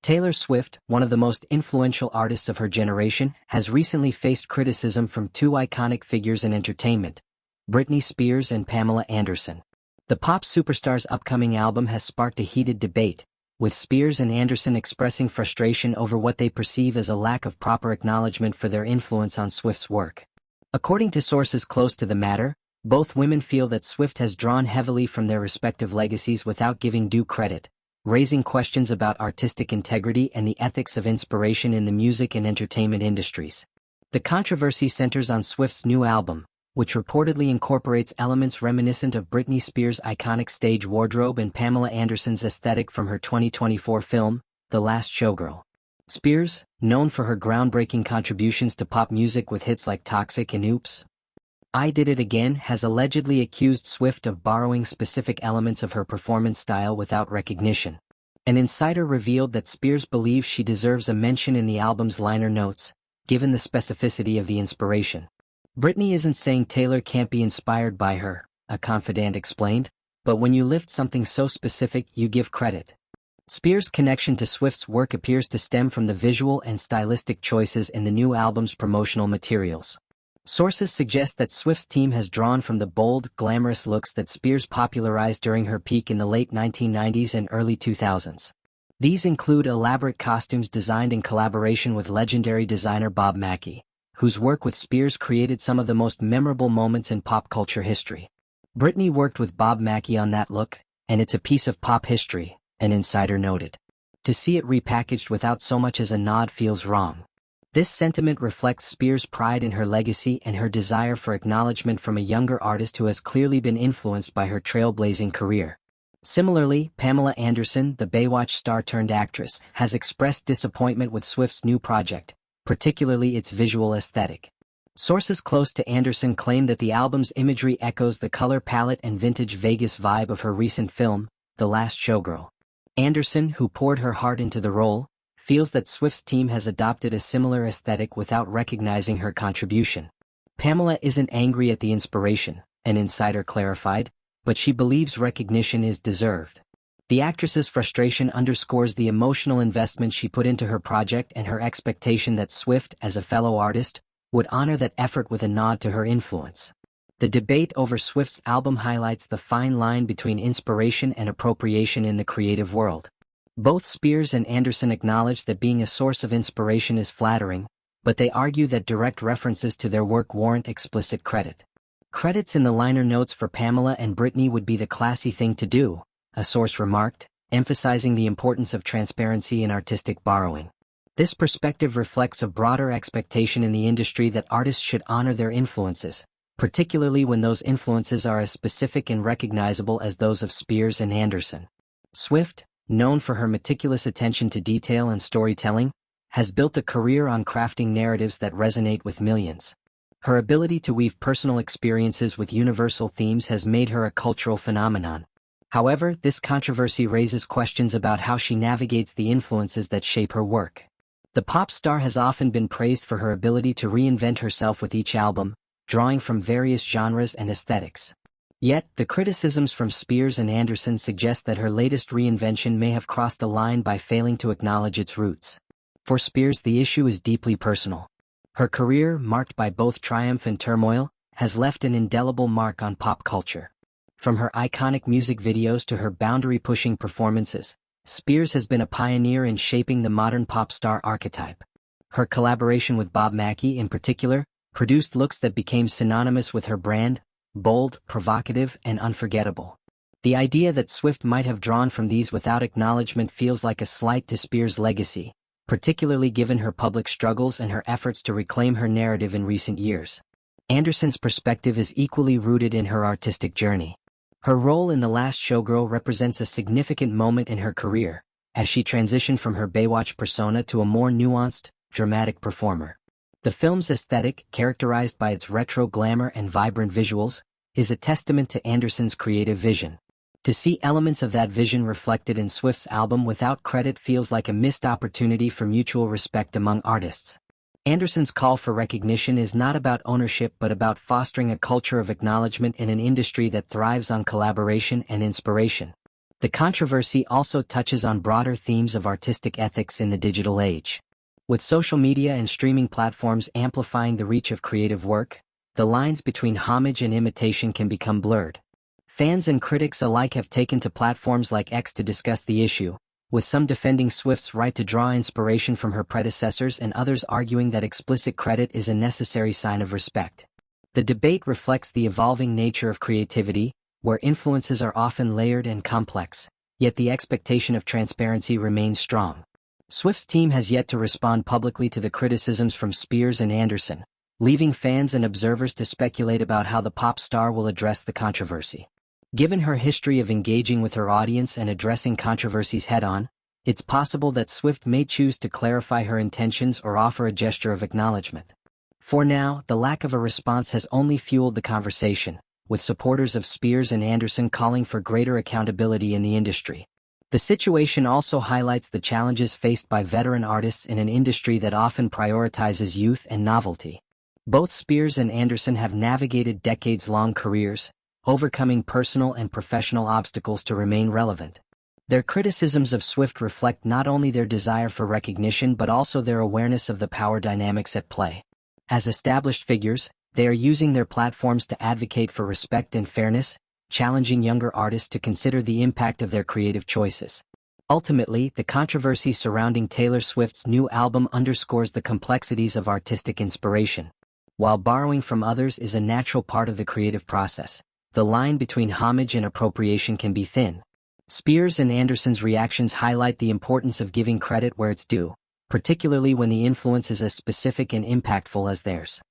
Taylor Swift, one of the most influential artists of her generation, has recently faced criticism from two iconic figures in entertainment, Britney Spears and Pamela Anderson. The pop superstar's upcoming album has sparked a heated debate, with Spears and Anderson expressing frustration over what they perceive as a lack of proper acknowledgement for their influence on Swift's work. According to sources close to the matter, both women feel that Swift has drawn heavily from their respective legacies without giving due credit, raising questions about artistic integrity and the ethics of inspiration in the music and entertainment industries. The controversy centers on Swift's new album, which reportedly incorporates elements reminiscent of Britney Spears' iconic stage wardrobe and Pamela Anderson's aesthetic from her 2024 film, The Last Showgirl. Spears, known for her groundbreaking contributions to pop music with hits like Toxic and Oops, I Did It Again, has allegedly accused Swift of borrowing specific elements of her performance style without recognition. An insider revealed that Spears believes she deserves a mention in the album's liner notes, given the specificity of the inspiration. Britney isn't saying Taylor can't be inspired by her, a confidant explained, but when you lift something so specific, you give credit. Spears' connection to Swift's work appears to stem from the visual and stylistic choices in the new album's promotional materials. Sources suggest that Swift's team has drawn from the bold, glamorous looks that Spears popularized during her peak in the late 1990s and early 2000s. These include elaborate costumes designed in collaboration with legendary designer Bob Mackie, whose work with Spears created some of the most memorable moments in pop culture history. Britney worked with Bob Mackie on that look, and it's a piece of pop history, an insider noted. To see it repackaged without so much as a nod feels wrong. This sentiment reflects Spears' pride in her legacy and her desire for acknowledgement from a younger artist who has clearly been influenced by her trailblazing career. Similarly, Pamela Anderson, the Baywatch star-turned-actress, has expressed disappointment with Swift's new project, particularly its visual aesthetic. Sources close to Anderson claim that the album's imagery echoes the color palette and vintage Vegas vibe of her recent film, The Last Showgirl. Anderson, who poured her heart into the role, feels that Swift's team has adopted a similar aesthetic without recognizing her contribution. Pamela isn't angry at the inspiration, an insider clarified, but she believes recognition is deserved. The actress's frustration underscores the emotional investment she put into her project and her expectation that Swift, as a fellow artist, would honor that effort with a nod to her influence. The debate over Swift's album highlights the fine line between inspiration and appropriation in the creative world. Both Spears and Anderson acknowledge that being a source of inspiration is flattering, but they argue that direct references to their work warrant explicit credit. Credits in the liner notes for Pamela and Britney would be the classy thing to do, a source remarked, emphasizing the importance of transparency in artistic borrowing. This perspective reflects a broader expectation in the industry that artists should honor their influences, particularly when those influences are as specific and recognizable as those of Spears and Anderson. Swift, known for her meticulous attention to detail and storytelling, has built a career on crafting narratives that resonate with millions. Her ability to weave personal experiences with universal themes has made her a cultural phenomenon. However, this controversy raises questions about how she navigates the influences that shape her work. The pop star has often been praised for her ability to reinvent herself with each album, drawing from various genres and aesthetics. Yet, the criticisms from Spears and Anderson suggest that her latest reinvention may have crossed a line by failing to acknowledge its roots. For Spears, the issue is deeply personal. Her career, marked by both triumph and turmoil, has left an indelible mark on pop culture. From her iconic music videos to her boundary-pushing performances, Spears has been a pioneer in shaping the modern pop star archetype. Her collaboration with Bob Mackie, in particular, produced looks that became synonymous with her brand: bold, provocative, and unforgettable. The idea that Swift might have drawn from these without acknowledgement feels like a slight to Spears' legacy, particularly given her public struggles and her efforts to reclaim her narrative in recent years. Anderson's perspective is equally rooted in her artistic journey. Her role in The Last Showgirl represents a significant moment in her career, as she transitioned from her Baywatch persona to a more nuanced, dramatic performer. The film's aesthetic, characterized by its retro glamour and vibrant visuals, is a testament to Anderson's creative vision. To see elements of that vision reflected in Swift's album without credit feels like a missed opportunity for mutual respect among artists. Anderson's call for recognition is not about ownership but about fostering a culture of acknowledgement in an industry that thrives on collaboration and inspiration. The controversy also touches on broader themes of artistic ethics in the digital age. With social media and streaming platforms amplifying the reach of creative work, the lines between homage and imitation can become blurred. Fans and critics alike have taken to platforms like X to discuss the issue, with some defending Swift's right to draw inspiration from her predecessors and others arguing that explicit credit is a necessary sign of respect. The debate reflects the evolving nature of creativity, where influences are often layered and complex, yet the expectation of transparency remains strong. Swift's team has yet to respond publicly to the criticisms from Spears and Anderson, leaving fans and observers to speculate about how the pop star will address the controversy. Given her history of engaging with her audience and addressing controversies head-on, it's possible that Swift may choose to clarify her intentions or offer a gesture of acknowledgement. For now, the lack of a response has only fueled the conversation, with supporters of Spears and Anderson calling for greater accountability in the industry. The situation also highlights the challenges faced by veteran artists in an industry that often prioritizes youth and novelty. Both Spears and Anderson have navigated decades-long careers, overcoming personal and professional obstacles to remain relevant. Their criticisms of Swift reflect not only their desire for recognition but also their awareness of the power dynamics at play. As established figures, they are using their platforms to advocate for respect and fairness, challenging younger artists to consider the impact of their creative choices. Ultimately, the controversy surrounding Taylor Swift's new album underscores the complexities of artistic inspiration. While borrowing from others is a natural part of the creative process, the line between homage and appropriation can be thin. Spears and Anderson's reactions highlight the importance of giving credit where it's due, particularly when the influence is as specific and impactful as theirs.